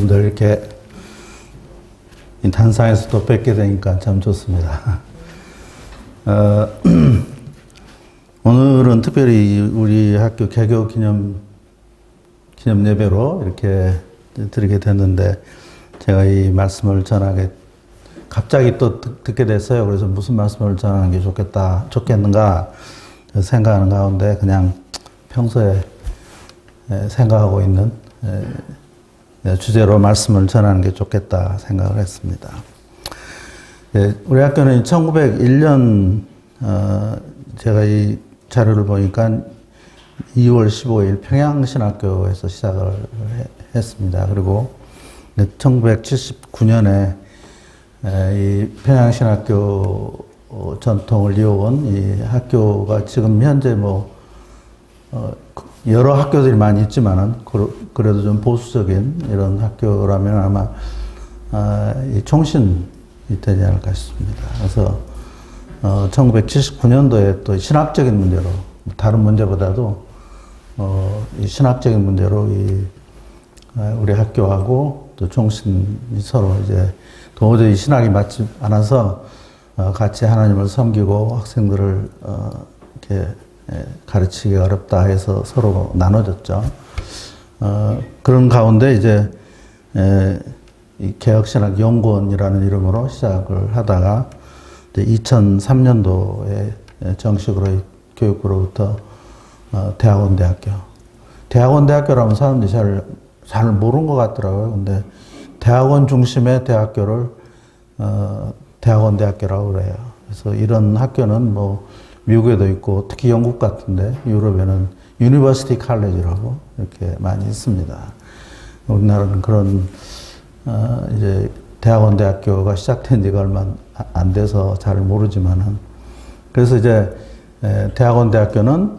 여러분들 이렇게 단상에서 또 뵙게 되니까 참 좋습니다. 오늘은 특별히 우리 학교 개교 기념 예배로 이렇게 드리게 됐는데, 제가 이 말씀을 갑자기 또 듣게 됐어요. 그래서 무슨 말씀을 전하는 게 좋겠는가 생각하는 가운데 그냥 평소에 생각하고 있는 주제로 말씀을 전하는 게 좋겠다 생각을 했습니다. 우리 학교는 1901년 제가 이 자료를 보니까 2월 15일 평양신학교에서 시작을 했습니다. 그리고 1979년에 이 평양신학교 전통을 이어온 이 학교가 지금 현재 여러 학교들이 많이 있지만은 그래도 좀 보수적인 이런 학교라면 아마 이 총신이 되지 않을까 싶습니다. 그래서 1979년도에 또 신학적인 문제로, 다른 문제보다도 이 신학적인 문제로 우리 학교하고 또 총신이 서로 이제 도저히 신학이 맞지 않아서 같이 하나님을 섬기고 학생들을 이렇게 가르치기 어렵다 해서 서로 나눠졌죠. 그런 가운데 이제 이 개혁신학연구원이라는 이름으로 시작을 하다가 2003년도에 정식으로 교육부로부터 대학원대학교라면 사람들이 잘 모르는 것 같더라고요. 근데 대학원 중심의 대학교를 대학원대학교라고 그래요. 그래서 이런 학교는 미국에도 있고 특히 영국 같은데 유럽에는 유니버시티 칼리지라고 이렇게 많이 있습니다. 우리나라는 그런 이제 대학원대학교가 시작된 지가 얼마 안 돼서 잘 모르지만은, 그래서 이제 대학원대학교는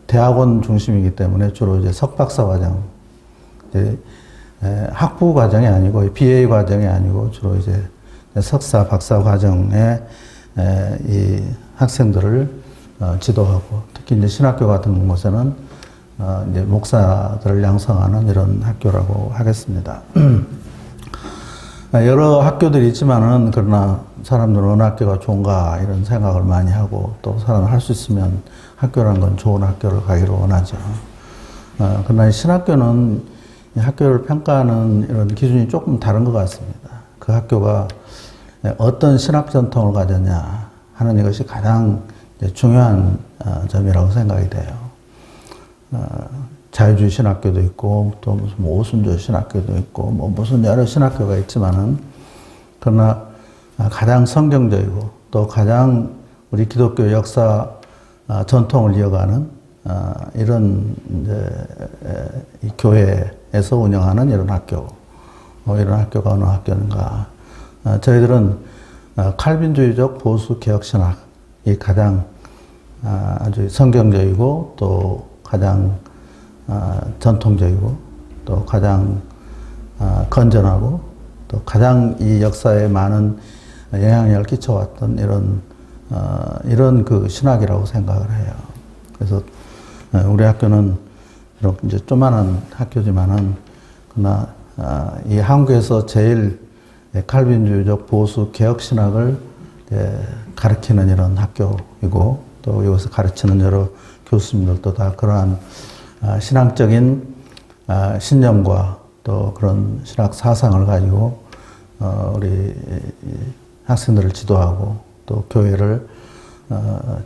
대학원 중심이기 때문에 주로 이제 석박사 과정, 학부 과정이 아니고 BA 과정이 아니고 주로 이제 석사, 박사 과정에 이 학생들을 지도하고, 특히 이제 신학교 같은 곳에는 이제 목사들을 양성하는 이런 학교라고 하겠습니다. 여러 학교들이 있지만은, 그러나 사람들은 어느 학교가 좋은가 이런 생각을 많이 하고, 또 사람은 할 수 있으면 학교라는 건 좋은 학교를 가기를 원하죠. 그러나 신학교는 학교를 평가하는 이런 기준이 조금 다른 것 같습니다. 그 학교가 어떤 신학 전통을 가졌냐 하는 이것이 가장 중요한 점이라고 생각이 돼요. 자유주의 신학교도 있고, 또 무슨 오순절 신학교도 있고, 무슨 여러 신학교가 있지만은, 그러나 가장 성경적이고, 또 가장 우리 기독교 역사 전통을 이어가는 이런 이제 이 교회에서 운영하는 이런 학교, 이런 학교가 어느 학교인가? 저희들은 칼빈주의적 보수 개혁 신학이 가장 아주 성경적이고, 또 가장 전통적이고, 또 가장 건전하고, 또 가장 이 역사에 많은 영향력을 끼쳐왔던 이런 그 신학이라고 생각을 해요. 그래서 우리 학교는 비록 이제 조그마한 학교지만은, 그러나 이 한국에서 제일 칼빈주의적 보수 개혁 신학을 가르치는 이런 학교이고, 또 여기서 가르치는 여러 교수님들도 다 그러한 신앙적인 신념과 또 그런 신학 사상을 가지고 우리 학생들을 지도하고 또 교회를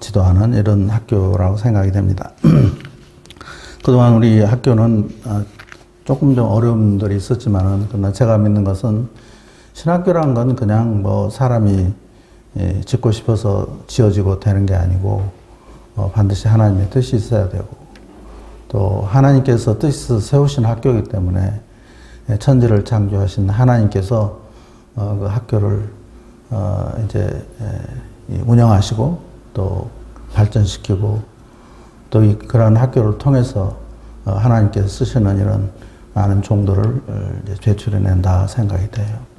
지도하는 이런 학교라고 생각이 됩니다. 그동안 우리 학교는 조금 좀 어려움들이 있었지만은, 그러나 제가 믿는 것은 신학교라는 건 그냥 사람이 짓고 싶어서 지어지고 되는 게 아니고, 반드시 하나님의 뜻이 있어야 되고, 또 하나님께서 뜻에서 세우신 학교이기 때문에 천지를 창조하신 하나님께서 그 학교를 이제 운영하시고 또 발전시키고, 또 그런 학교를 통해서 하나님께서 쓰시는 이런 많은 종들을 제출해낸다 생각이 돼요.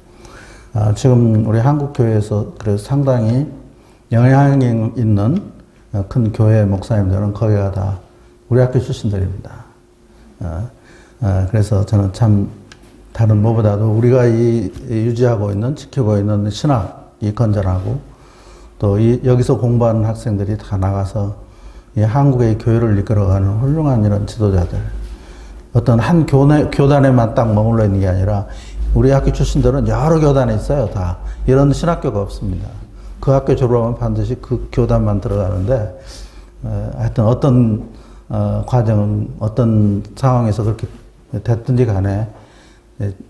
지금 우리 한국교회에서 그래서 상당히 영향력 있는 큰 교회 목사님들은 거기가 다 우리 학교 출신들입니다. 그래서 저는 참 다른 뭐보다도 우리가 유지하고 있는, 지키고 있는 신학이 건전하고, 또 여기서 공부하는 학생들이 다 나가서 이 한국의 교회를 이끌어가는 훌륭한 이런 지도자들, 어떤 한 교단에만 딱 머물러 있는 게 아니라 우리 학교 출신들은 여러 교단에 있어요. 다 이런 신학교가 없습니다. 그 학교 졸업하면 반드시 그 교단만 들어가는데, 하여튼 어떤 과정, 어떤 상황에서 그렇게 됐든지 간에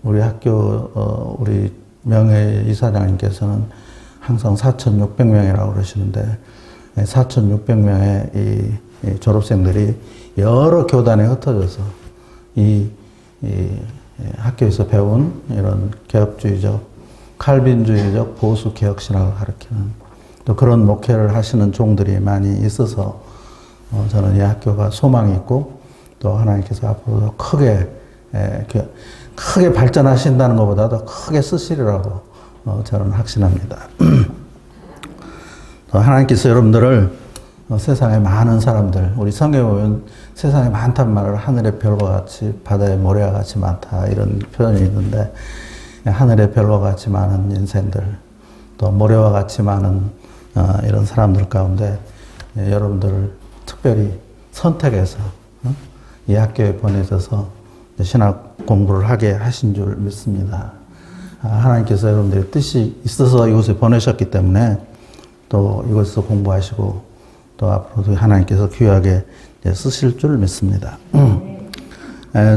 우리 학교 우리 명예 이사장님께서는 항상 4,600명이라고 그러시는데, 4,600명의 이 졸업생들이 여러 교단에 흩어져서 이 학교에서 배운 이런 개혁주의적, 칼빈주의적 보수 개혁신학을 가르치는 또 그런 목회를 하시는 종들이 많이 있어서 저는 이 학교가 소망이 있고, 또 하나님께서 앞으로도 크게 발전하신다는 것보다도 크게 쓰시리라고 저는 확신합니다. 하나님께서 여러분들을 세상에 많은 사람들, 우리 성경에 보면 세상에 많단 말을 하늘의 별과 같이 바다의 모래와 같이 많다 이런 표현이 있는데, 하늘의 별과 같이 많은 인생들, 또 모래와 같이 많은 이런 사람들 가운데 여러분들을 특별히 선택해서 이 학교에 보내셔서 신학 공부를 하게 하신 줄 믿습니다. 하나님께서 여러분들의 뜻이 있어서 이곳에 보내셨기 때문에 또 이곳에서 공부하시고 또 앞으로도 하나님께서 귀하게 쓰실 줄 믿습니다.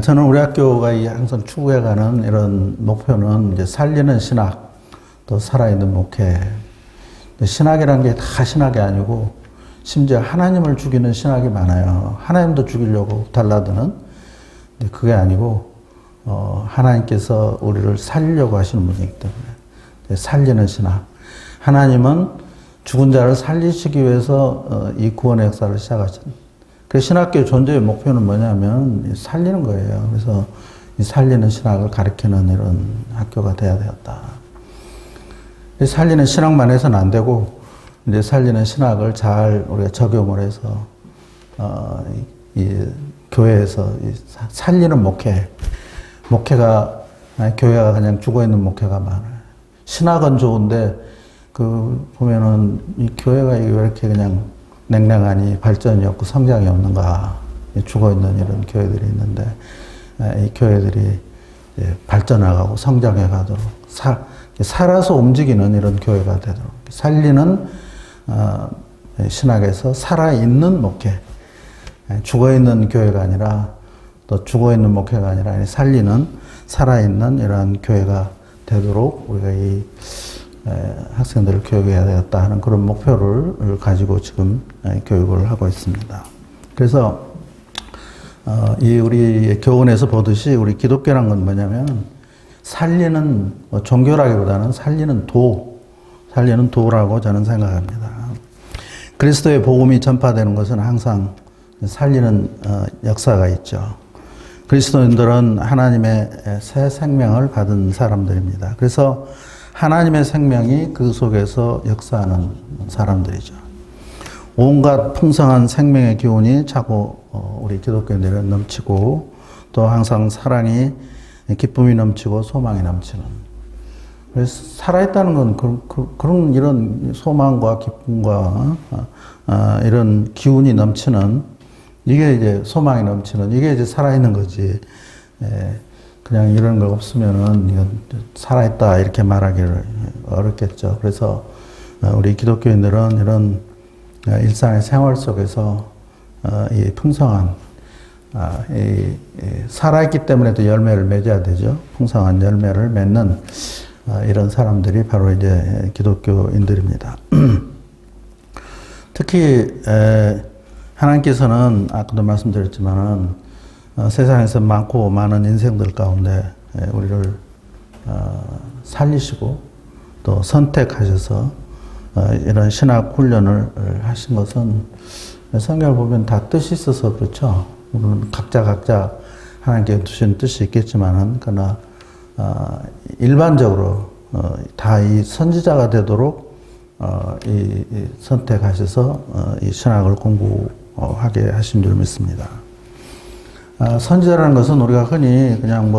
저는 우리 학교가 항상 추구해가는 이런 목표는 이제 살리는 신학, 또 살아있는 목회. 신학이란 게 다 신학이 아니고 심지어 하나님을 죽이는 신학이 많아요. 하나님도 죽이려고 달라드는. 근데 그게 아니고 하나님께서 우리를 살리려고 하시는 분이기 때문에 살리는 신학. 하나님은 죽은 자를 살리시기 위해서 이 구원의 역사를 시작하셨습니다. 그래서 신학교의 존재의 목표는 뭐냐면 살리는 거예요. 그래서 이 살리는 신학을 가르치는 이런 학교가 돼야 되었다. 살리는 신학만 해서는 안 되고, 이제 살리는 신학을 잘 우리가 적용을 해서 이 교회에서 이 살리는 목회가 교회가 그냥 죽어 있는 목회가 많아요. 신학은 좋은데 그 보면은 이 교회가 왜 이렇게 그냥 냉랭하니 발전이 없고 성장이 없는가, 죽어 있는 이런 교회들이 있는데, 이 교회들이 발전해가고 성장해 가도록 살아서 움직이는 이런 교회가 되도록 살리는 신학에서 살아있는 목회, 죽어있는 교회가 아니라 또 죽어있는 목회가 아니라 살리는 살아있는 이러한 교회가 되도록 우리가 이 학생들을 교육해야 되겠다 하는 그런 목표를 가지고 지금 교육을 하고 있습니다. 그래서 우리 교훈에서 보듯이 우리 기독교란 건 뭐냐면 살리는, 종교라기보다는 살리는 도라고 저는 생각합니다. 그리스도의 복음이 전파되는 것은 항상 살리는 역사가 있죠. 그리스도인들은 하나님의 새 생명을 받은 사람들입니다. 그래서 하나님의 생명이 그 속에서 역사하는 사람들이죠. 온갖 풍성한 생명의 기운이 차고 우리 기독교인들은 넘치고, 또 항상 사랑이, 기쁨이 넘치고 소망이 넘치는. 그래서 살아있다는 건 그런 이런 소망과 기쁨과 이런 기운이 넘치는, 이게 이제 소망이 넘치는, 이게 이제 살아있는 거지. 그냥 이런 거 없으면은 이건 살아있다 이렇게 말하기를 어렵겠죠. 그래서 우리 기독교인들은 이런 일상의 생활 속에서 이 풍성한 살아있기 때문에 또 열매를 맺어야 되죠. 풍성한 열매를 맺는 이런 사람들이 바로 이제 기독교인들입니다. 특히 하나님께서는 아까도 말씀드렸지만은 세상에서 많고 많은 인생들 가운데 우리를 살리시고 또 선택하셔서 이런 신학 훈련을 하신 것은 성경을 보면 다 뜻이 있어서 그렇죠. 물론 각자 하나님께 두신 뜻이 있겠지만은, 그러나 일반적으로 다 이 선지자가 되도록 이 선택하셔서 이 신학을 공부하게 하신 줄 믿습니다. 선지자라는 것은 우리가 흔히 그냥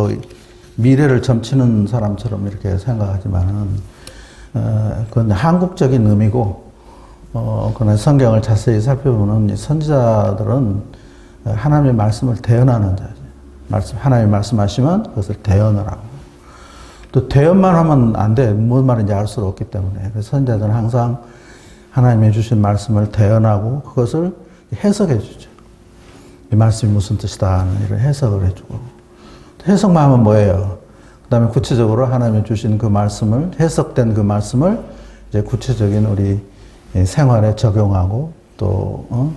미래를 점치는 사람처럼 이렇게 생각하지만은, 그건 한국적인 의미고, 그러나 성경을 자세히 살펴보면 이 선지자들은 하나님의 말씀을 대언하는 자죠. 하나님이 말씀하시면 그것을 대언을 하고. 또 대언만 하면 안 돼. 무슨 말인지 알 수 없기 때문에. 그래서 선지자들은 항상 하나님이 주신 말씀을 대언하고 그것을 해석해 주죠. 이 말씀이 무슨 뜻이다 하는 이런 해석을 해주고. 해석만 하면 뭐예요? 그 다음에 구체적으로 하나님이 주신 그 말씀을, 해석된 그 말씀을 이제 구체적인 우리 생활에 적용하고 또,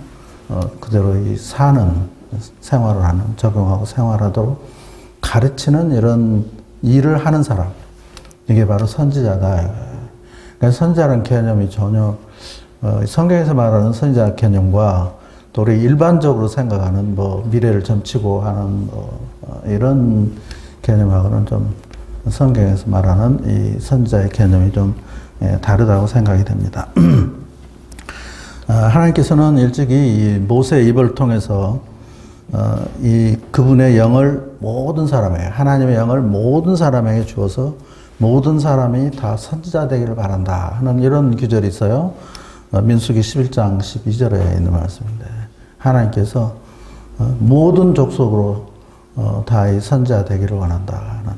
그대로 이 사는, 생활을 하는, 적용하고 생활하도록 가르치는 이런 일을 하는 사람. 이게 바로 선지자다. 그러니까 선지자라는 개념이 전혀, 성경에서 말하는 선지자 개념과 또 우리 일반적으로 생각하는 뭐 미래를 점치고 하는 이런 개념하고는 좀 성경에서 말하는 이 선지자의 개념이 좀 다르다고 생각이 됩니다. 하나님께서는 일찍이 이 모세의 입을 통해서 이 그분의 영을 모든 사람에게, 하나님의 영을 모든 사람에게 주어서 모든 사람이 다 선지자 되기를 바란다 하는 이런 규절이 있어요. 민수기 11장 12절에 있는 말씀인데, 하나님께서 모든 족속으로 다 이 선지자 되기를 원한다 하는.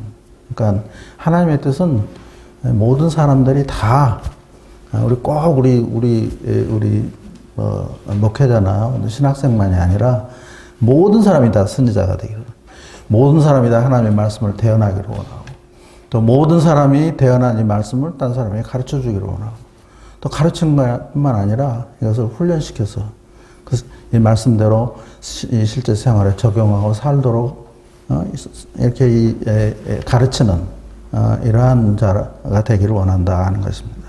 그러니까 하나님의 뜻은 모든 사람들이 다 우리 꼭 우리 목회자나 신학생만이 아니라 모든 사람이 다 선지자가 되기를, 모든 사람이 다 하나님의 말씀을 대언하기를 원하고, 또 모든 사람이 대언한 이 말씀을 다른 사람에게 가르쳐 주기를 원하고, 또 가르치는 것뿐만 아니라 이것을 훈련시켜서 이 말씀대로 이 실제 생활에 적용하고 살도록 이렇게 가르치는 이러한 자가 되기를 원한다 하는 것입니다.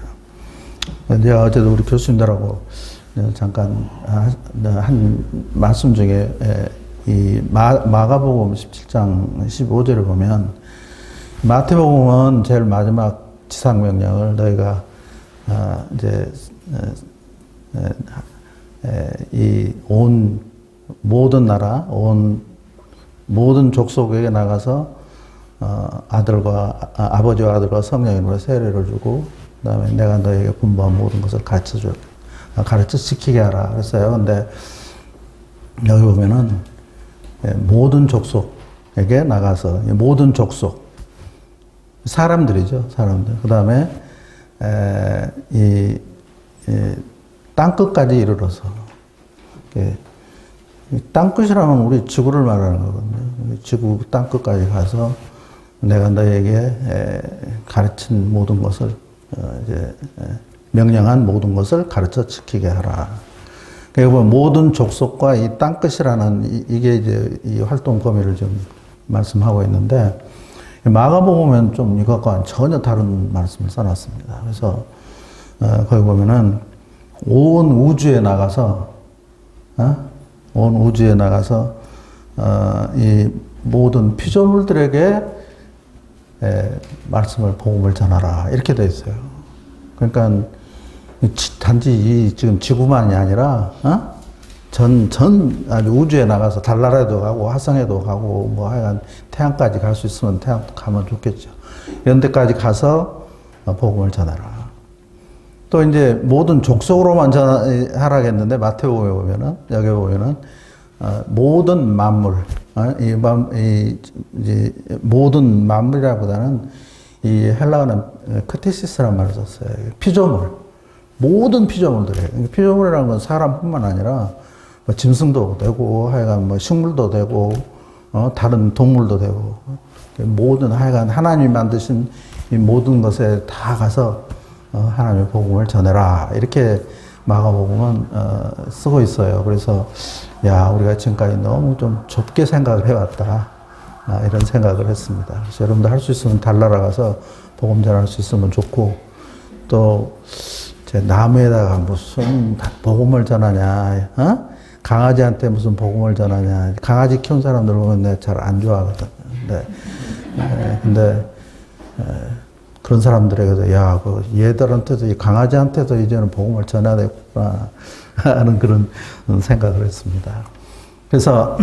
제가 어제도 우리 교수님들하고 잠깐 한 말씀 중에 이 마가복음 17장 15절을 보면, 마태복음은 제일 마지막 지상명령을 너희가 이제 이 온 모든 나라, 온 모든 족속에게 나가서 아버지와 아들과 성령으로 세례를 주고, 그다음에 내가 너에게 분부한 모든 것을 가르쳐 지키게 하라 그랬어요. 근데 여기 보면은 모든 족속에게 나가서, 모든 족속, 사람들이죠, 사람들. 그다음에 이 땅끝까지 이르러서, 땅끝이라면 우리 지구를 말하는 거거든요. 지구 땅끝까지 가서 내가 너에게 가르친 모든 것을, 이제 명령한 모든 것을 가르쳐 지키게 하라. 그러니까 모든 족속과 이 땅끝이라는 이게 이제 이 활동 범위를 좀 말씀하고 있는데, 마가복음은 좀 이것과는 전혀 다른 말씀을 써놨습니다. 그래서 거기 보면은 온 우주에 나가서 이 모든 피조물들에게 말씀을, 복음을 전하라 이렇게 돼 있어요. 그러니까 단지 지금 지구만이 아니라 아주 우주에 나가서 달나라에도 가고 화성에도 가고 뭐 하여간 태양까지 갈 수 있으면 태양 가면 좋겠죠. 이런 데까지 가서 복음을 전하라. 또 이제 모든 족속으로만 전하라겠는데, 마태복음에 보면은, 여기 보면은 모든 만물, 모든 만물이라보다는 이 헬라어는 크티시스라는 말을 썼어요. 피조물, 모든 피조물들이에요. 피조물이라는 건 사람뿐만 아니라 뭐 짐승도 되고, 하여간 뭐 식물도 되고, 다른 동물도 되고, 모든 하여간 하나님이 만드신 이 모든 것에 다 가서 하나님의 복음을 전해라 이렇게 마가복음은 쓰고 있어요. 그래서 우리가 지금까지 너무 좀 좁게 생각을 해왔다, 이런 생각을 했습니다. 그래서 여러분도 할 수 있으면 달나라 가서 복음 전할 수 있으면 좋고, 또 제 나무에다가 무슨 복음을 전하냐, 강아지한테 무슨 복음을 전하냐. 강아지 키운 사람들 보면 내가 잘 안 좋아하거든. 근데 그런 사람들에게도 얘들한테도, 강아지한테도 이제는 복음을 전해야 되겠구나 하는 그런 생각을 했습니다. 그래서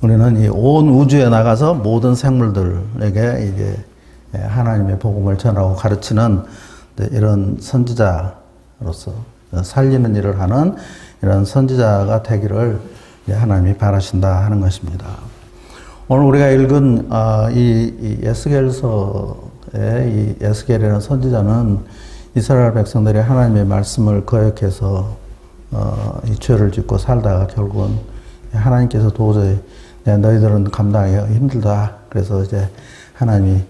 우리는 이 온 우주에 나가서 모든 생물들에게 이게 하나님의 복음을 전하고 가르치는 이런 선지자로서 살리는 일을 하는 이런 선지자가 되기를 하나님이 바라신다 하는 것입니다. 오늘 우리가 읽은 이 에스겔서의 이 에스겔이라는 선지자는 이스라엘 백성들이 하나님의 말씀을 거역해서 이 죄를 짓고 살다가 결국은 하나님께서 도저히 너희들은 감당하기가 힘들다. 그래서 이제 하나님이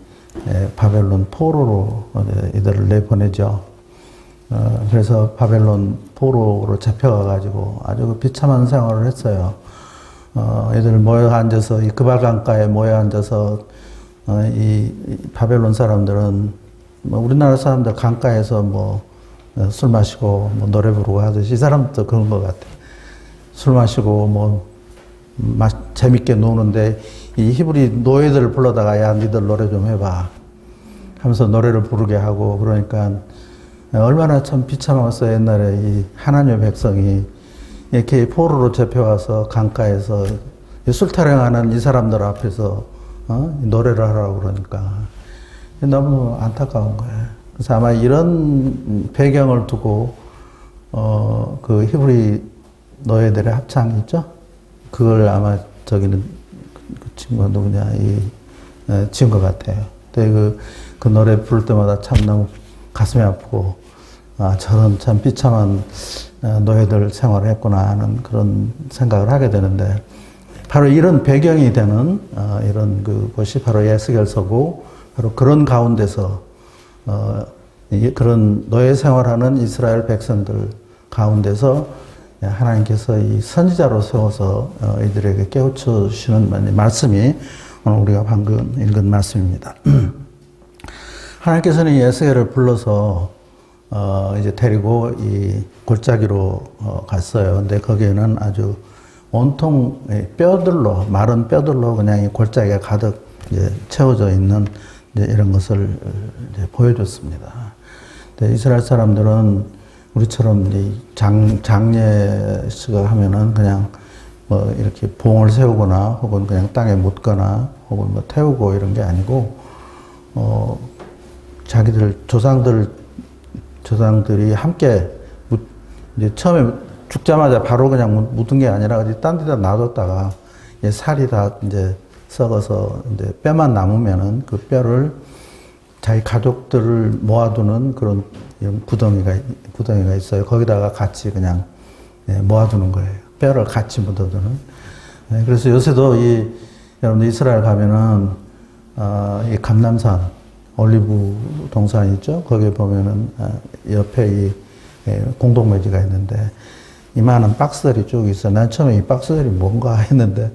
바벨론 포로로 이들을 내보내죠. 그래서 바벨론 포로로 잡혀가가지고 아주 그 비참한 생활을 했어요. 애들 모여 앉아서 이 그발강가에 모여 앉아서 이 바벨론 사람들은 뭐 우리나라 사람들 강가에서 뭐 술 마시고 뭐 노래 부르고 하듯이 이 사람도 그런 것 같아. 술 마시고 뭐 재밌게 노는데 이 히브리 노예들을 불러다가 야 니들 노래 좀 해봐 하면서 노래를 부르게 하고 그러니까 얼마나 참 비참했어. 옛날에 이 하나님의 백성이 이렇게 포로로 잡혀와서 강가에서 술 타령하는 이 사람들 앞에서 노래를 하라고 그러니까 너무 안타까운 거예요. 그래서 아마 이런 배경을 두고 그 히브리 노예들의 합창 있죠? 그걸 아마 저기는 그 친구가 누구냐 지은 것 같아요. 근데 그 노래 부를 때마다 참 너무 가슴이 아프고 저런 참 비참한 노예들 생활을 했구나 하는 그런 생각을 하게 되는데 바로 이런 배경이 되는 이런 그것이 바로 에스겔서고 바로 그런 가운데서 그런 노예 생활하는 이스라엘 백성들 가운데서 하나님께서 이 선지자로 세워서 이들에게 깨우쳐 주시는 말씀이 오늘 우리가 방금 읽은 말씀입니다. 하나님께서는 이 에스겔을 불러서 이제 데리고 이 골짜기로 갔어요. 근데 거기에는 아주 온통 뼈들로 마른 뼈들로 그냥 이 골짜기가 가득 이제 채워져 있는 이제 이런 것을 이제 보여줬습니다. 근데 이스라엘 사람들은 우리처럼 장례식을 하면은 그냥 뭐 이렇게 봉을 세우거나 혹은 그냥 땅에 묻거나 혹은 뭐 태우고 이런 게 아니고 자기들 조상들이 함께 이제 처음에 죽자마자 바로 그냥 묻은 게 아니라 어디 딴 데다 놔뒀다가 살이 다 이제 썩어서 이제 뼈만 남으면은 그 뼈를 자기 가족들을 모아두는 그런 구덩이가 있어요. 거기다가 같이 그냥 모아두는 거예요. 뼈를 같이 묻어두는. 그래서 요새도 여러분들 이스라엘 가면은 이 감람산 올리브 동산 있죠. 거기에 보면은 옆에 이 공동묘지가 있는데 이만한 박스들이 쭉 있어. 난 처음에 이 박스들이 뭔가 했는데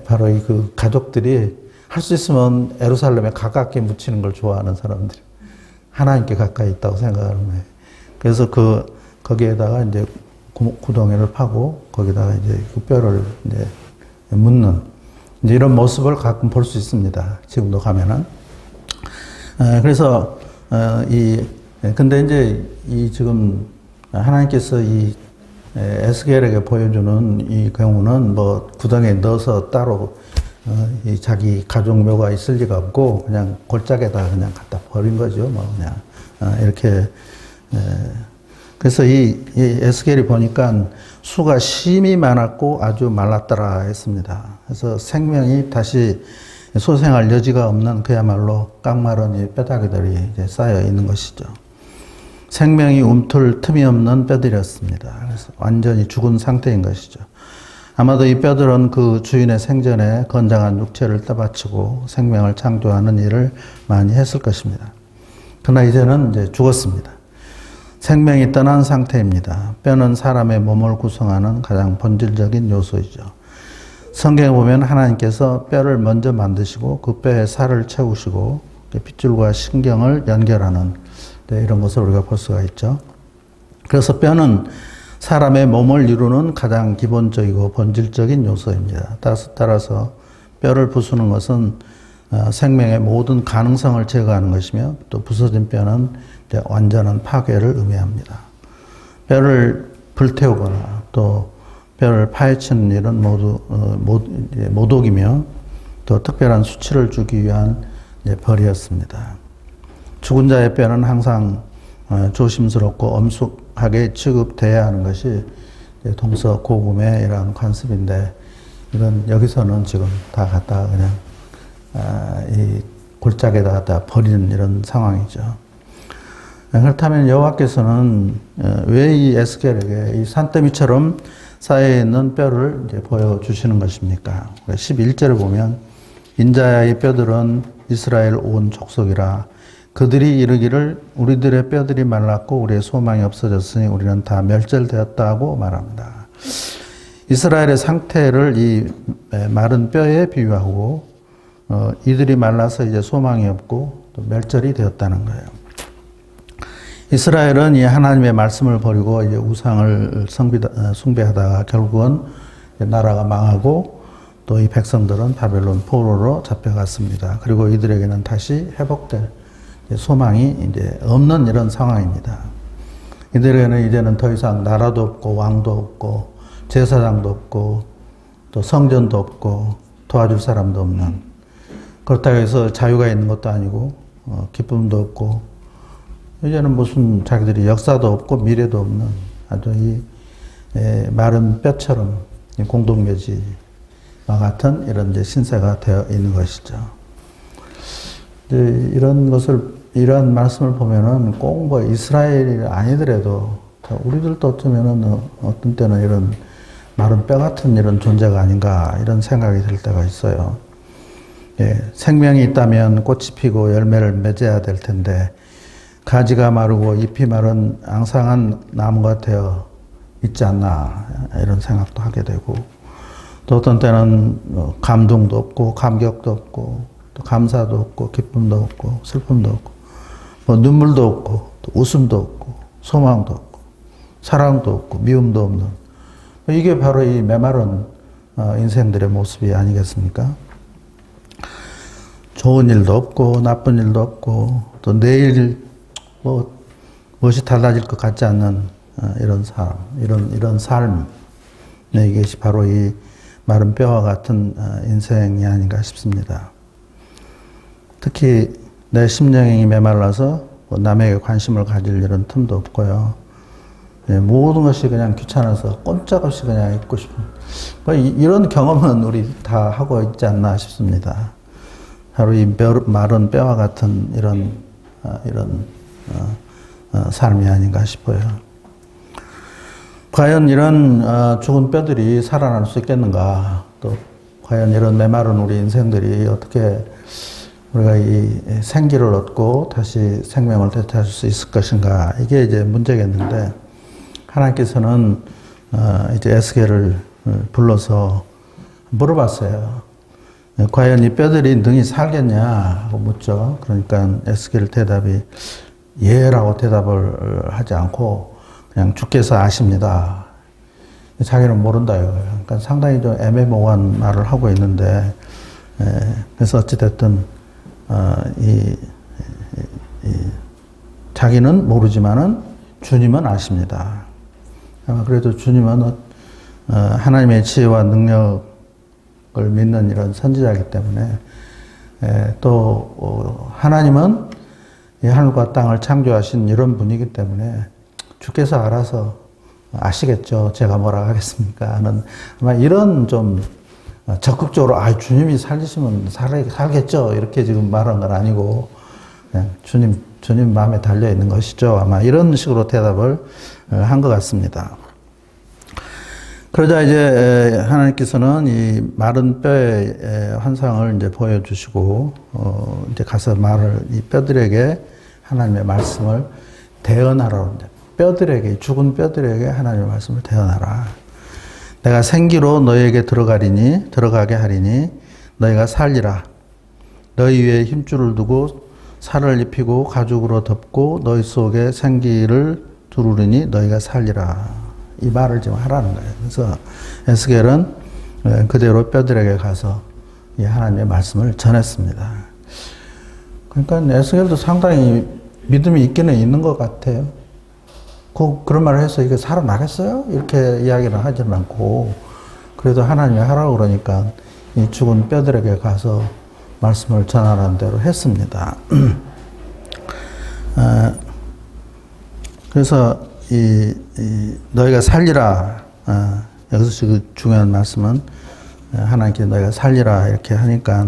바로 그 가족들이 할 수 있으면 예루살렘에 가깝게 묻히는 걸 좋아하는 사람들이 하나님께 가까이 있다고 생각하는 거예요. 그래서 거기에다가 이제 구덩이를 파고 거기다가 이제 그 뼈를 이제 묻는 이제 이런 모습을 가끔 볼 수 있습니다. 지금도 가면은. 그래서 근데 이제 지금 하나님께서 에스겔에게 보여주는 이 경우는 뭐 구덩이에 넣어서 따로 이 자기 가족묘가 있을 리가 없고 그냥 골짜기에다 그냥 갖다 버린 거죠. 뭐 그냥 이렇게 그래서 이 에스겔이 보니까 수가 심히 많았고 아주 말랐더라 했습니다. 그래서 생명이 다시 소생할 여지가 없는 그야말로 깡마른 이 뼈다귀들이 이제 쌓여 있는 것이죠. 생명이 움틀 틈이 없는 뼈들이었습니다. 그래서 완전히 죽은 상태인 것이죠. 아마도 이 뼈들은 그 주인의 생전에 건장한 육체를 떠받치고 생명을 창조하는 일을 많이 했을 것입니다. 그러나 이제는 이제 죽었습니다. 생명이 떠난 상태입니다. 뼈는 사람의 몸을 구성하는 가장 본질적인 요소이죠. 성경에 보면 하나님께서 뼈를 먼저 만드시고 그 뼈에 살을 채우시고 핏줄과 신경을 연결하는 이런 것을 우리가 볼 수가 있죠. 그래서 뼈는 사람의 몸을 이루는 가장 기본적이고 본질적인 요소입니다. 따라서 뼈를 부수는 것은 생명의 모든 가능성을 제거하는 것이며 또 부서진 뼈는 이제 완전한 파괴를 의미합니다. 뼈를 불태우거나 또 뼈를 파헤치는 일은 모두 모독이며 또 특별한 수치를 주기 위한 벌이었습니다. 죽은 자의 뼈는 항상 조심스럽고 엄숙하게 취급돼야 하는 것이 동서고금의 이러한 관습인데, 이건 여기서는 지금 다 갖다가 그냥 이 골짜기에다 갖다 버리는 이런 상황이죠. 그렇다면 여호와께서는 왜 이 에스겔에게 이 산더미처럼 쌓여 있는 뼈를 이제 보여주시는 것입니까? 11절을 보면 인자의 뼈들은 이스라엘 온 족속이라 그들이 이르기를 우리들의 뼈들이 말랐고 우리의 소망이 없어졌으니 우리는 다 멸절되었다고 말합니다. 이스라엘의 상태를 이 마른 뼈에 비유하고 이들이 말라서 이제 소망이 없고 또 멸절이 되었다는 거예요. 이스라엘은 이 하나님의 말씀을 버리고 이제 우상을 숭배하다가 결국은 나라가 망하고 또 이 백성들은 바벨론 포로로 잡혀갔습니다. 그리고 이들에게는 다시 회복될 소망이 이제 없는 이런 상황입니다. 이들에게는 이제는 더 이상 나라도 없고 왕도 없고 제사장도 없고 또 성전도 없고 도와줄 사람도 없는, 그렇다고 해서 자유가 있는 것도 아니고 기쁨도 없고 이제는 무슨 자기들이 역사도 없고 미래도 없는 아주 이 마른 뼈처럼 공동묘지와 같은 이런 이제 신세가 되어 있는 것이죠. 이런 말씀을 보면은 꼭 뭐 이스라엘이 아니더라도 우리들도 어떤 때는 이런 마른 뼈 같은 이런 존재가 아닌가 이런 생각이 들 때가 있어요. 생명이 있다면 꽃이 피고 열매를 맺어야 될 텐데 가지가 마르고 잎이 마른 앙상한 나무가 되어 있지 않나 이런 생각도 하게 되고, 또 어떤 때는 감동도 없고 감격도 없고 또 감사도 없고 기쁨도 없고 슬픔도 없고 뭐 눈물도 없고 또 웃음도 없고 소망도 없고 사랑도 없고 미움도 없는, 이게 바로 이 메마른 인생들의 모습이 아니겠습니까? 좋은 일도 없고 나쁜 일도 없고 또 내일 무엇이 달라질 것 같지 않는 이런 삶, 이것이 바로 이 마른 뼈와 같은 인생이 아닌가 싶습니다. 특히 내 심령이 메말라서 남에게 관심을 가질 이런 틈도 없고요. 모든 것이 그냥 귀찮아서 꼼짝없이 그냥 있고 싶은, 이런 경험은 우리 다 하고 있지 않나 싶습니다. 바로 이 마른 뼈와 같은 이런 삶이 아닌가 싶어요. 과연 이런 죽은 뼈들이 살아날 수 있겠는가? 또 과연 이런 메마른 우리 인생들이 어떻게 우리가 이 생기를 얻고 다시 생명을 되찾을 수 있을 것인가? 이게 이제 문제겠는데, 하나님께서는 이제 에스겔을 불러서 물어봤어요. 과연 이 뼈들이 능히 살겠냐 하고 묻죠. 그러니까 에스겔 대답이 예라고 대답을 하지 않고 그냥 주께서 아십니다. 자기는 모른다 이거예요. 그러니까 상당히 좀 애매모호한 말을 하고 있는데, 그래서 어찌됐든 자기는 모르지만은 주님은 아십니다. 아마 그래도 주님은 하나님의 지혜와 능력을 믿는 이런 선지자이기 때문에, 또 하나님은 이 하늘과 땅을 창조하신 이런 분이기 때문에 주께서 알아서 아시겠죠. 제가 뭐라 하겠습니까? 하는 아마 이런 좀 적극적으로 주님이 살리시면 살겠죠. 이렇게 지금 말한 건 아니고 그냥 주님 마음에 달려 있는 것이죠. 아마 이런 식으로 대답을 한 것 같습니다. 그러자 이제 하나님께서는 이 마른 뼈의 환상을 이제 보여주시고 이제 가서 이 뼈들에게 하나님의 말씀을 대언하라고, 뼈들에게, 죽은 뼈들에게 하나님의 말씀을 대언하라. 내가 생기로 너희에게 들어가게 하리니 너희가 살리라. 너희 위에 힘줄을 두고 살을 입히고 가죽으로 덮고 너희 속에 생기를 두르리니 너희가 살리라. 이 말을 지금 하라는 거예요. 그래서 에스겔은 그대로 뼈들에게 가서 이 하나님의 말씀을 전했습니다. 그러니까 에스겔도 상당히 믿음이 있기는 있는 것 같아요. 그런 말을 해서 이게 살아나겠어요? 이렇게 이야기를 하지는 않고, 그래도 하나님이 하라고 그러니까 이 죽은 뼈들에게 가서 말씀을 전하라는 대로 했습니다. 그래서 너희가 살리라. 여기서 그 중요한 말씀은 하나님께 너희가 살리라 이렇게 하니까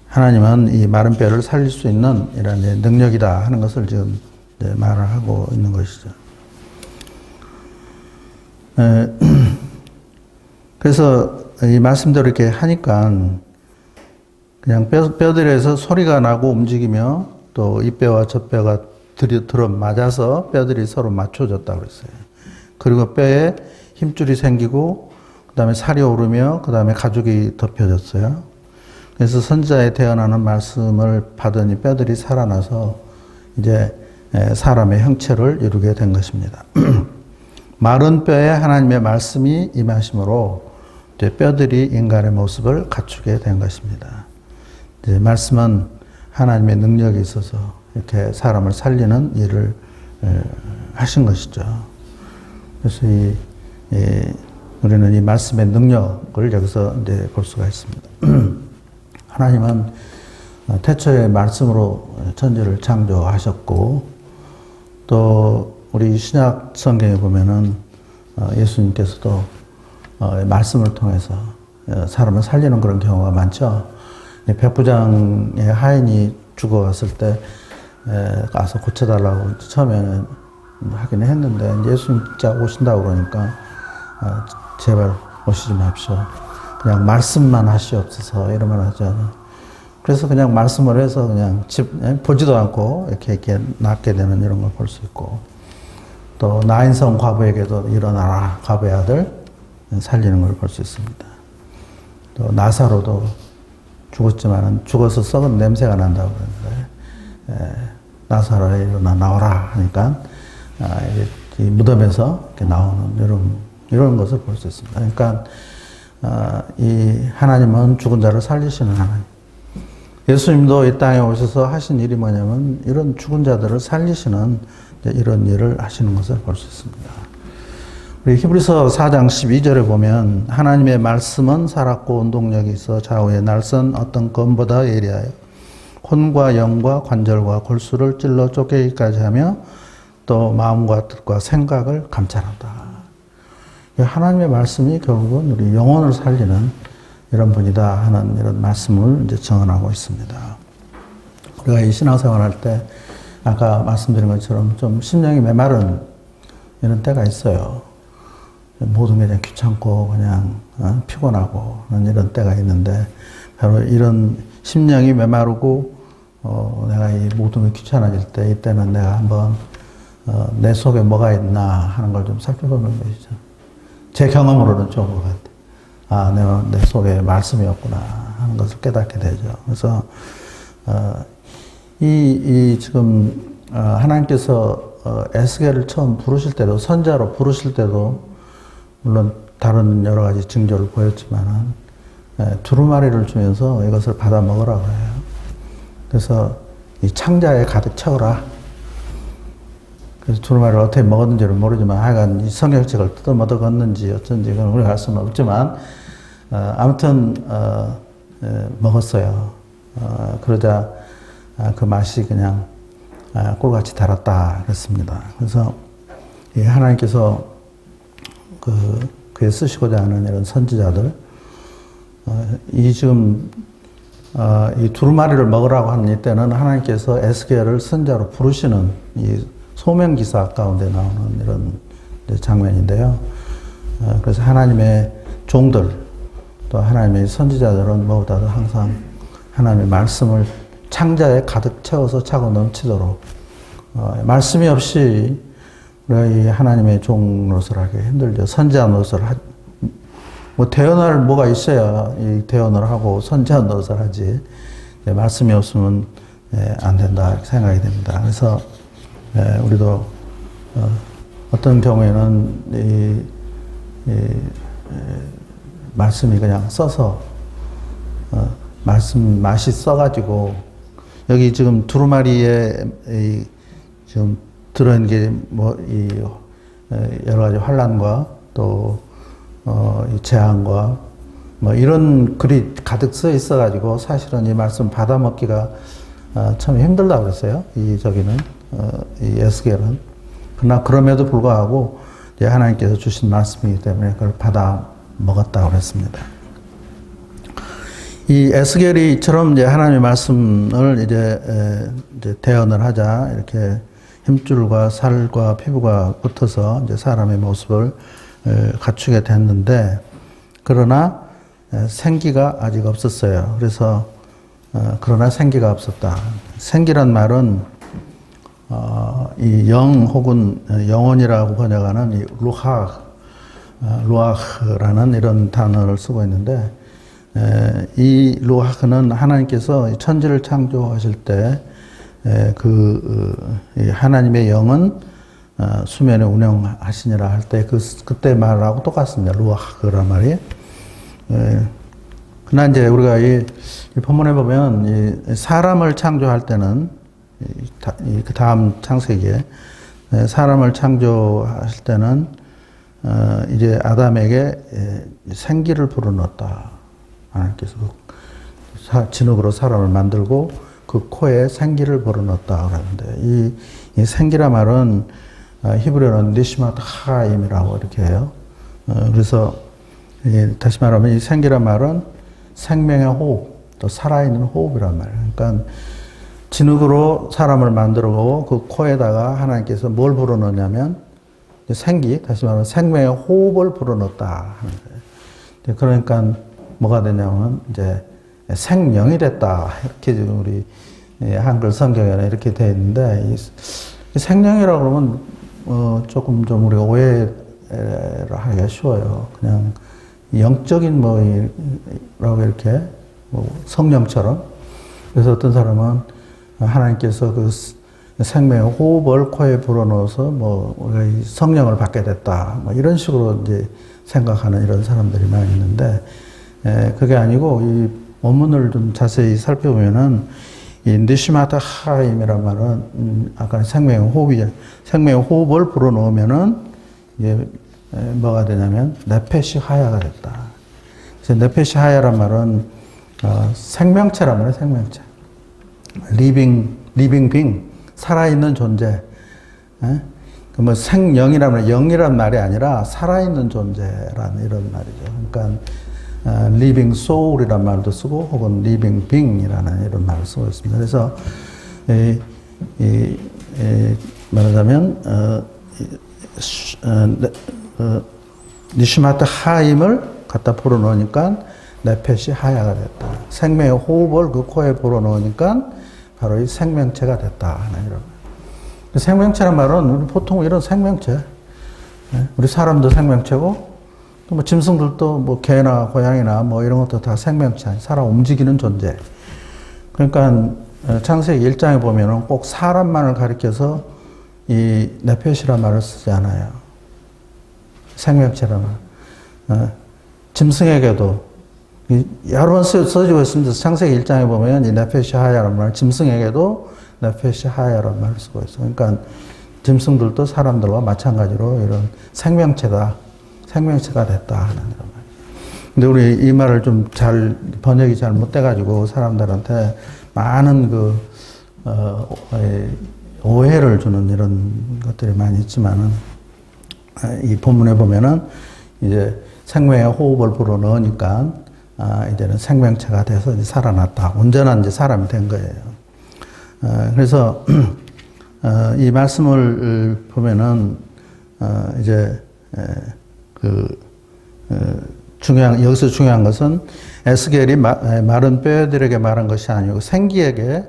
하나님은 이 마른 뼈를 살릴 수 있는 이런 능력이다 하는 것을 지금 말을 하고 있는 것이죠. 그래서 이 말씀대로 이렇게 하니까 그냥 뼈들에서 소리가 나고 움직이며 또 이 뼈와 저 뼈가 들어 맞아서 뼈들이 서로 맞춰졌다고 그랬어요. 그리고 뼈에 힘줄이 생기고 그 다음에 살이 오르며 그 다음에 가죽이 덮여졌어요. 그래서 선지자의 태어나는 말씀을 받은 이 뼈들이 살아나서 이제 사람의 형체를 이루게 된 것입니다. 마른 뼈에 하나님의 말씀이 임하심으로 이제 뼈들이 인간의 모습을 갖추게 된 것입니다. 이제 말씀은 하나님의 능력이 있어서 이렇게 사람을 살리는 일을 하신 것이죠. 그래서 우리는 이 말씀의 능력을 여기서 이제 볼 수가 있습니다. 하나님은 태초에 말씀으로 천지를 창조하셨고, 또 우리 신약 성경에 보면은 예수님께서도 말씀을 통해서 사람을 살리는 그런 경우가 많죠. 백부장의 하인이 죽어갔을 때 가서 고쳐달라고 처음에는 하긴 했는데 예수님 진짜 오신다고 그러니까 제발 오시지 마십시오. 그냥 말씀만 하시옵소서 이런 말 하잖아요. 그래서 그냥 말씀을 해서 그냥 보지도 않고 이렇게 낫게 되는 이런 걸 볼 수 있고, 또 나인성 과부에게도 일어나라 과부의 아들 살리는 걸 볼 수 있습니다. 또 나사로도 죽었지만은 죽어서 썩은 냄새가 난다고 그러는데 나사로야 일어나 나오라 하니까 이 무덤에서 이렇게 나오는 이런 것을 볼 수 있습니다. 그러니까 이 하나님은 죽은 자를 살리시는 하나님. 예수님도 이 땅에 오셔서 하신 일이 뭐냐면 이런 죽은 자들을 살리시는 이런 일을 하시는 것을 볼 수 있습니다. 우리 히브리서 4장 12절에 보면 하나님의 말씀은 살았고 운동력이 있어 좌우에 날선 어떤 검보다 예리하여 혼과 영과 관절과 골수를 찔러 쪼개기까지 하며 또 마음과 뜻과 생각을 감찰한다. 하나님의 말씀이 결국은 우리 영혼을 살리는 이런 분이다 하는 이런 말씀을 이제 정언하고 있습니다. 우리가 이 신앙생활 할 때 아까 말씀드린 것처럼 좀 심령이 메마른 이런 때가 있어요. 모든 게 그냥 귀찮고 그냥 피곤하고 이런 때가 있는데 바로 이런 심령이 메마르고 내가 이 모든 게 귀찮아질 때 이때는 내가 한번 내 속에 뭐가 있나 하는 걸 좀 살펴보는 것이죠. 제 경험으로는 좋은 것 같아요. 아, 내가 내 속에 말씀이 없구나 하는 것을 깨닫게 되죠. 그래서 지금 하나님께서 에스겔을 처음 부르실 때도 선자로 부르실 때도 물론 다른 여러 가지 징조를 보였지만은 두루마리를 주면서 이것을 받아 먹으라고 해요. 그래서 이 창자에 가득 채워라. 그래서 두루마리를 어떻게 먹었는지를 모르지만 하여간 이 성경책을 뜯어먹어 걷는지 어쩐지 그건 우리가 알 수는 없지만 아무튼 먹었어요. 그러자 그 맛이 그냥 꿀같이 달았다 그랬습니다. 그래서 하나님께서 그에 쓰시고자 하는 이런 선지자들 지금 이 두루마리를 먹으라고 하는 이때는 하나님께서 에스겔을 선자로 부르시는 이 소명기사 가운데 나오는 이런 장면인데요. 그래서 하나님의 종들 또 하나님의 선지자들은 무엇보다도 항상 하나님의 말씀을 창자에 가득 채워서 차고 넘치도록 말씀이 없이 우리가 이 하나님의 종 노릇을 하기 힘들죠. 선지자 노릇을 대언할 뭐가 있어야 이 대언을 하고 선지자 노릇을 하지 말씀이 없으면 안 된다 이렇게 생각이 됩니다. 그래서 우리도 어떤 경우에는 말씀이 그냥 써서 말씀 맛이 써가지고 여기 지금 두루마리에 지금 들어있는 게 뭐 이 여러 가지 환란과 또 이 재앙과 뭐 이런 글이 가득 써 있어가지고 사실은 이 말씀 받아먹기가 참 힘들다고 그랬어요. 이 에스겔은. 그러나 그럼에도 불구하고 이제 하나님께서 주신 말씀이기 때문에 그걸 받아 먹었다고 그랬습니다. 이 에스겔이처럼 이제 하나님의 말씀을 이제 대언을 하자 이렇게 힘줄과 살과 피부가 붙어서 이제 사람의 모습을 갖추게 됐는데 그러나 생기가 아직 없었어요. 그래서 그러나 생기가 없었다. 생기란 말은 이 영 혹은 영혼이라고 번역하는 이 루아흐라는 이런 단어를 쓰고 있는데 이 루아흐는 하나님께서 천지를 창조하실 때 하나님의 영은 수면에 운영하시니라 할 때 그때 말하고 똑같습니다. 루아흐란 말이. 그러나 이제 우리가 이 본문에 보면 이 사람을 창조할 때는 그 다음 창세기에 사람을 창조하실 때는 이제 아담에게 생기를 불어넣었다. 하나님께서 진흙으로 사람을 만들고 그 코에 생기를 불어넣었다 그러는데 이 생기란 말은 히브리어는 니시마트 하임이라고 이렇게 해요. 그래서 다시 말하면 이 생기란 말은 생명의 호흡, 또 살아있는 호흡이란 말이에요. 그러니까 진흙으로 사람을 만들고 그 코에다가 하나님께서 뭘 불어넣냐면 생기, 다시 말하면 생명의 호흡을 불어넣었다 하는 거예요. 그러니까 뭐가 되냐면 이제 생명이 됐다 이렇게 우리 한글 성경에는 이렇게 되어 있는데 이 생명이라고 그러면 조금 좀 우리가 오해를 하기가 쉬워요. 그냥 영적인 뭐라고 이렇게 뭐 성령처럼. 그래서 어떤 사람은 하나님께서 그 생명의 호흡을 코에 불어넣어서 뭐 우리가 성령을 받게 됐다. 뭐 이런 식으로 이제 생각하는 이런 사람들이 많이 있는데 그게 아니고 이 원문을 좀 자세히 살펴보면은 이 니시마타 하임이란 말은 아까 생명의 호흡을 불어넣으면은 이게 뭐가 되냐면 네페시 하야가 됐다. 그래서 네페시 하야란 말은 생명체란 말이에요. 생명체. 리빙 빙 살아있는 존재. 그 뭐 생영이라면 영이란 말이 아니라 살아있는 존재라는 이런 말이죠. 그러니까 living soul이라는 말도 쓰고 혹은 living being이라는 이런 말을 쓰고 있습니다. 그래서 말하자면 니시마트 하임을 갖다 불어넣으니까 네펫이 하야가 됐다. 생명의 호흡을 그 코에 불어넣으니까 바로 이 생명체가 됐다 하는 이런. 생명체란 말은 우리 보통 이런 생명체, 우리 사람도 생명체고 또 뭐 짐승들도 뭐 개나 고양이나 뭐 이런 것도 다 생명체, 살아 움직이는 존재. 그러니까 창세기 1장에 보면은 꼭 사람만을 가리켜서 이 네펫이란 말을 쓰지 않아요. 생명체란 말. 짐승에게도 여러 번 써지고 있습니다. 창세기 1장에 보면 이 네펫이 하야란 말, 짐승에게도 네펫이 하야란 말을 쓰고 있어요. 그러니까 짐승들도 사람들과 마찬가지로 이런 생명체가 됐다 하는 이런 말. 근데 우리 이 말을 좀 번역이 잘 못돼가지고 사람들한테 많은 오해를 주는 이런 것들이 많이 있지만은 이 본문에 보면은 이제 생명의 호흡을 불어넣으니까 이제는 생명체가 돼서 이제 살아났다. 온전한 이제 사람이 된 거예요. 그래서 이 말씀을 보면은 이제 여기서 중요한 것은 에스겔이 마른 뼈들에게 말한 것이 아니고 생기에게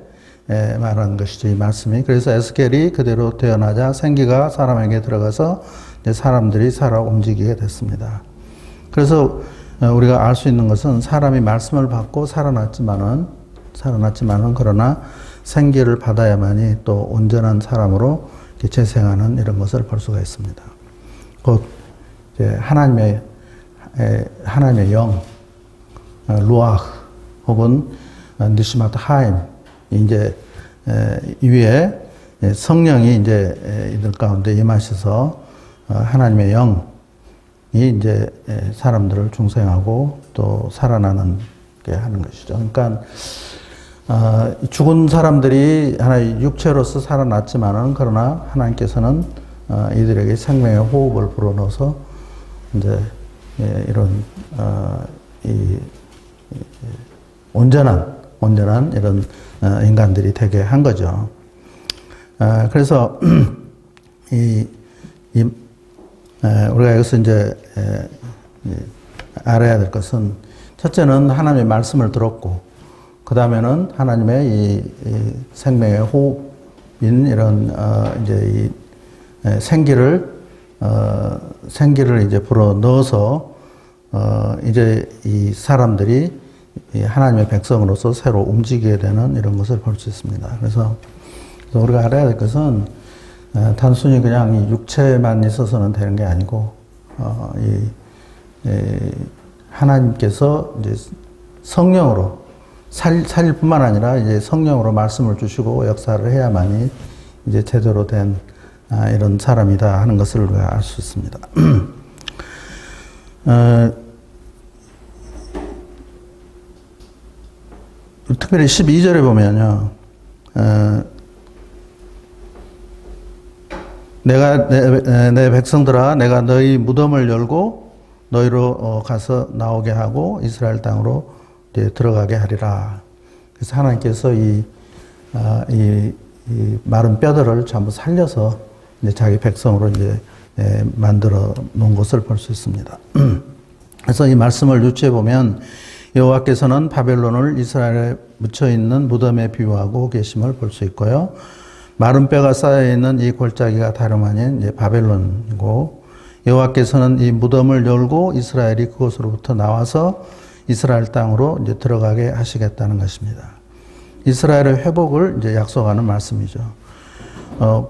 말한 것이죠, 이 말씀이. 그래서 에스겔이 그대로 태어나자 생기가 사람에게 들어가서 이제 사람들이 살아 움직이게 됐습니다. 그래서 우리가 알 수 있는 것은 사람이 말씀을 받고 살아났지만은 그러나 생기를 받아야만이 또 온전한 사람으로 재생하는 이런 것을 볼 수가 있습니다. 곧 이제 하나님의 영, 루아흐 혹은 니시마트 하임 이제 이외에 성령이 이제 이들 가운데 임하셔서 하나님의 영이 이제 사람들을 중생하고 또 살아나는 게 하는 것이죠. 그러니까 죽은 사람들이 하나의 육체로서 살아났지만은 그러나 하나님께서는 이들에게 생명의 호흡을 불어넣어서 이제 이런 이 온전한 이런 인간들이 되게 한 거죠. 그래서 우리가 여기서 이제 알아야 될 것은 첫째는 하나님의 말씀을 들었고 그 다음에는 하나님의 이 생명의 호흡인 이런 이제 이 생기를 이제 불어 넣어서 이제 이 사람들이 이 하나님의 백성으로서 새로 움직이게 되는 이런 것을 볼 수 있습니다. 그래서 우리가 알아야 될 것은 단순히 그냥 이 육체만 있어서는 되는 게 아니고 하나님께서 이제 성령으로 살릴 뿐만 아니라 이제 성령으로 말씀을 주시고 역사를 해야만이 이제 제대로 된 이런 사람이다 하는 것을 우리가 알 수 있습니다. 특별히 12절에 보면요, 내 백성들아, 내가 너희 무덤을 열고 너희로 가서 나오게 하고 이스라엘 땅으로 이제 들어가게 하리라. 그래서 하나님께서 이 마른 뼈들을 전부 살려서 이제 자기 백성으로 이제 만들어 놓은 것을 볼 수 있습니다. 그래서 이 말씀을 유추해 보면 여호와께서는 바벨론을 이스라엘에 묻혀 있는 무덤에 비유하고 계심을 볼 수 있고요. 마른 뼈가 쌓여 있는 이 골짜기가 다름 아닌 이제 바벨론이고 여호와께서는 이 무덤을 열고 이스라엘이 그곳으로부터 나와서 이스라엘 땅으로 이제 들어가게 하시겠다는 것입니다. 이스라엘의 회복을 이제 약속하는 말씀이죠.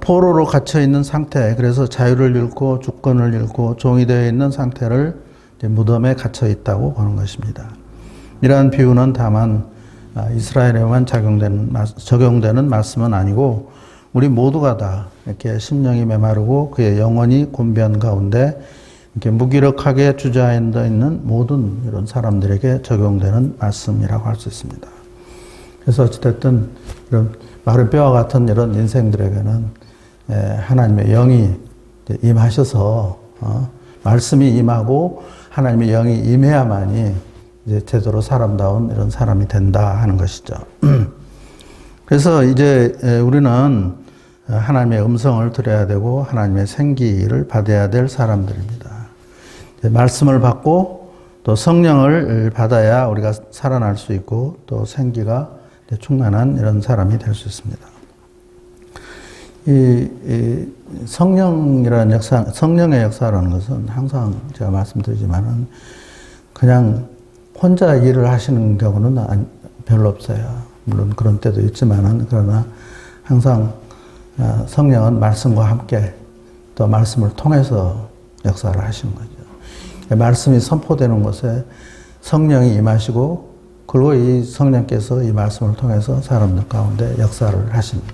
포로로 갇혀 있는 상태, 그래서 자유를 잃고 주권을 잃고 종이 되어 있는 상태를 이제 무덤에 갇혀 있다고 보는 것입니다. 이러한 비유는 다만 이스라엘에만 적용되는 말씀은 아니고 우리 모두가 다 이렇게 심령이 메마르고 그의 영혼이 곤변 가운데 이렇게 무기력하게 주저앉아 있는 모든 이런 사람들에게 적용되는 말씀이라고 할 수 있습니다. 그래서 어찌됐든 이런 마른 뼈와 같은 이런 인생들에게는 하나님의 영이 임하셔서 말씀이 임하고 하나님의 영이 임해야만이 이제 제대로 사람다운 이런 사람이 된다 하는 것이죠. 그래서 이제 우리는 하나님의 음성을 들어야 되고 하나님의 생기를 받아야 될 사람들입니다. 말씀을 받고 또 성령을 받아야 우리가 살아날 수 있고 또 생기가 충만한 이런 사람이 될 수 있습니다. 이 성령이라는 역사, 성령의 역사라는 것은 항상 제가 말씀드리지만은 그냥 혼자 일을 하시는 경우는 별로 없어요. 물론 그런 때도 있지만은 그러나 항상 성령은 말씀과 함께 또 말씀을 통해서 역사를 하시는 거죠. 말씀이 선포되는 곳에 성령이 임하시고 그리고 이 성령께서 이 말씀을 통해서 사람들 가운데 역사를 하십니다.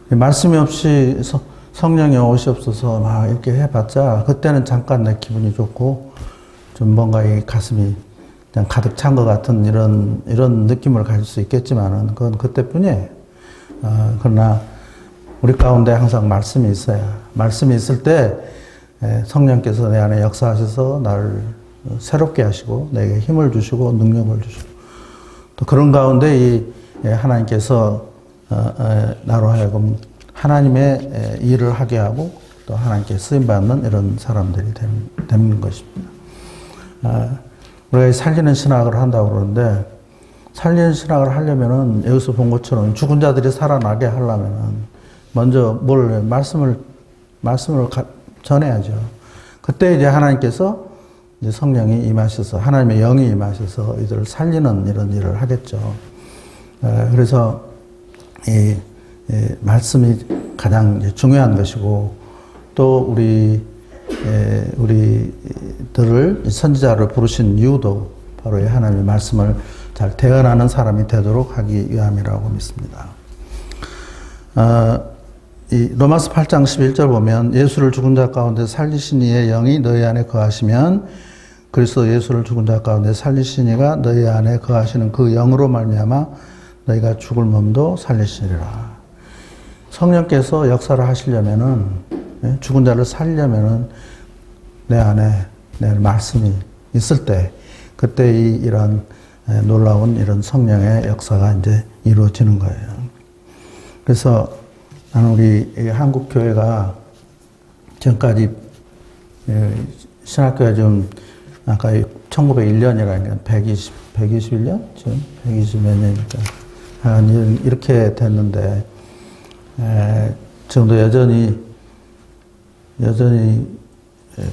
말씀이 없이 성령이 오시옵소서 막 이렇게 해봤자 그때는 잠깐 내 기분이 좋고 좀 뭔가 이 가슴이 그냥 가득 찬 것 같은 이런 느낌을 가질 수 있겠지만은 그건 그때뿐이에요. 그러나 우리 가운데 항상 말씀이 있어야 말씀이 있을 때 성령께서 내 안에 역사하셔서 나를 새롭게 하시고 내게 힘을 주시고 능력을 주시고 또 그런 가운데 이 하나님께서 나로 하여금 하나님의 일을 하게 하고 또 하나님께 쓰임받는 이런 사람들이 되는 것입니다. 우리가 살리는 신학을 한다고 그러는데 살리는 신학을 하려면은 여기서 본 것처럼 죽은 자들이 살아나게 하려면은 먼저 말씀을 전해야죠. 그때 이제 하나님께서 이제 성령이 임하셔서 하나님의 영이 임하셔서 이들을 살리는 이런 일을 하겠죠. 그래서 이 말씀이 가장 중요한 것이고 또 우리들을 선지자를 부르신 이유도 바로 이 하나님의 말씀을 잘 대언하는 사람이 되도록 하기 위함이라고 믿습니다. 이 로마서 8장 11절 보면 예수를 죽은 자 가운데 살리신 이의 영이 너희 안에 거하시면 그리스도 예수를 죽은 자 가운데 살리신 이가 너희 안에 거하시는 그 영으로 말미암아 너희가 죽을 몸도 살리시리라. 성령께서 역사를 하시려면은 죽은 자를 살리려면은 내 안에 내 말씀이 있을 때 그때 이런 놀라운 이런 성령의 역사가 이제 이루어지는 거예요. 그래서 나는 우리 한국 교회가 지금까지 신학교가 좀 아까 1901년이라니까 121년? 지금 120 몇 년이니까 이렇게 됐는데 지금도 여전히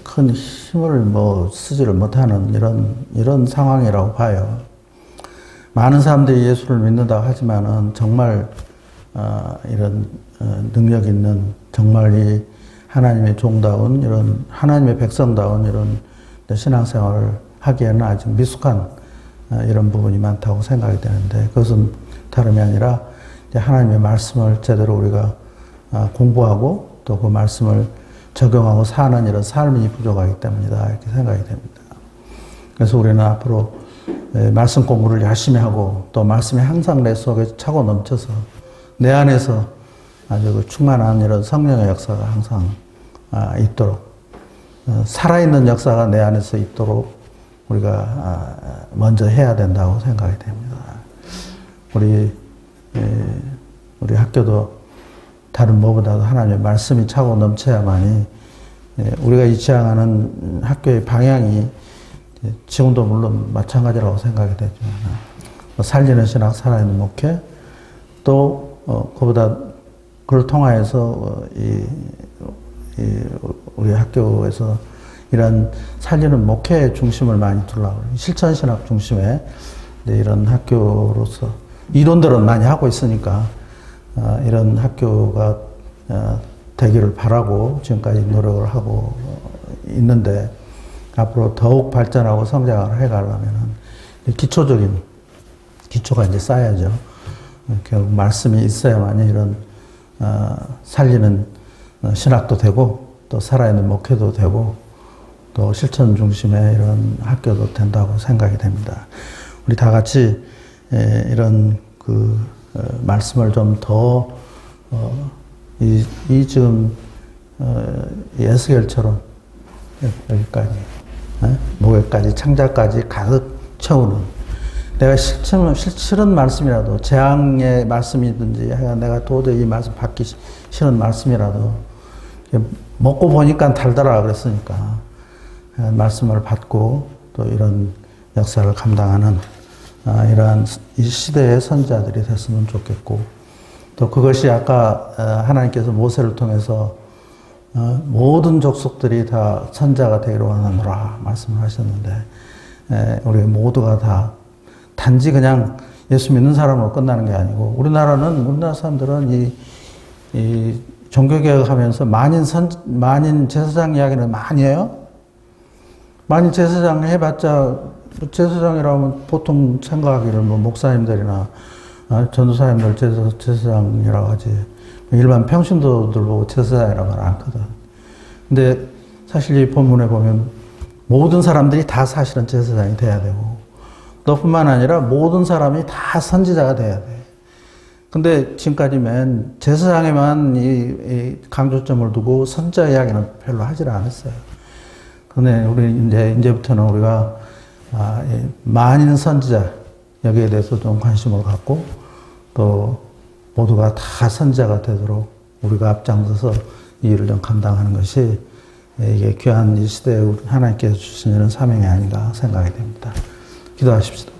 큰 힘을 쓰지를 못하는 이런 상황이라고 봐요. 많은 사람들이 예수를 믿는다고 하지만은 정말 이런 능력 있는 정말 이 하나님의 종다운 이런 하나님의 백성다운 이런 신앙생활을 하기에는 아직 미숙한 이런 부분이 많다고 생각이 되는데 그것은 다름이 아니라 하나님의 말씀을 제대로 우리가 공부하고 또 그 말씀을 적용하고 사는 이런 삶이 부족하기 때문이다 이렇게 생각이 됩니다. 그래서 우리는 앞으로 말씀 공부를 열심히 하고 또 말씀이 항상 내 속에 차고 넘쳐서 내 안에서 아주 그 충만한 이런 성령의 역사가 항상 있도록 살아있는 역사가 내 안에서 있도록 우리가 먼저 해야 된다고 생각이 됩니다. 우리 학교도 다른 뭐보다도 하나님의 말씀이 차고 넘쳐야만이 우리가 이 지향하는 학교의 방향이 지금도 물론 마찬가지라고 생각이 되지만 살리는 신학, 살아있는 목회 또 그보다 그걸 통하여서 우리 학교에서 이런 살리는 목회의 중심을 많이 두려고 실천 신학 중심의 이런 학교로서 이론들은 많이 하고 있으니까 이런 학교가 되기를 바라고 지금까지 노력을 하고 있는데 앞으로 더욱 발전하고 성장을 해가려면은 기초적인 기초가 이제 쌓여야죠. 결국 말씀이 있어야만이 이런 살리는 신학도 되고 또 살아있는 목회도 되고 또 실천 중심의 이런 학교도 된다고 생각이 됩니다. 우리 다 같이 이런 말씀을 좀 더 지금 에스겔처럼 여기까지 목에까지 창자까지 가득 채우는 내가 싫은 말씀이라도 재앙의 말씀이든지 내가 도저히 이 말씀 받기 싫은 말씀이라도 먹고 보니까 달더라 그랬으니까 말씀을 받고 또 이런 역사를 감당하는 이러한 이 시대의 선지자들이 됐으면 좋겠고 또 그것이 아까 하나님께서 모세를 통해서 모든 족속들이 다 선지자가 되기를 원하노라 말씀을 하셨는데 우리 모두가 다 단지 그냥 예수 믿는 사람으로 끝나는 게 아니고 우리나라 사람들은 이 종교개혁하면서 만인 제사장 이야기는 많이 해요. 만인 제사장 해봤자 제사장이라면 보통 생각하기를 목사님들이나 전도사님들 제사장이라고 하지 일반 평신도들 보고 제사장이라고 말 안 하거든. 근데 사실 이 본문에 보면 모든 사람들이 다 사실은 제사장이 돼야 되고 또 뿐만 아니라 모든 사람이 다 선지자가 돼야 돼. 근데 지금까지 맨 제사장에만 이 강조점을 두고 선지자 이야기는 별로 하질 않았어요. 근데 우리 이제부터는 우리가 만인 선지자 여기에 대해서 좀 관심을 갖고 또 모두가 다 선지자가 되도록 우리가 앞장서서 이 일을 좀 감당하는 것이 이게 귀한 이 시대에 하나님께서 주신 이런 사명이 아닌가 생각이 됩니다. 기도하십시다.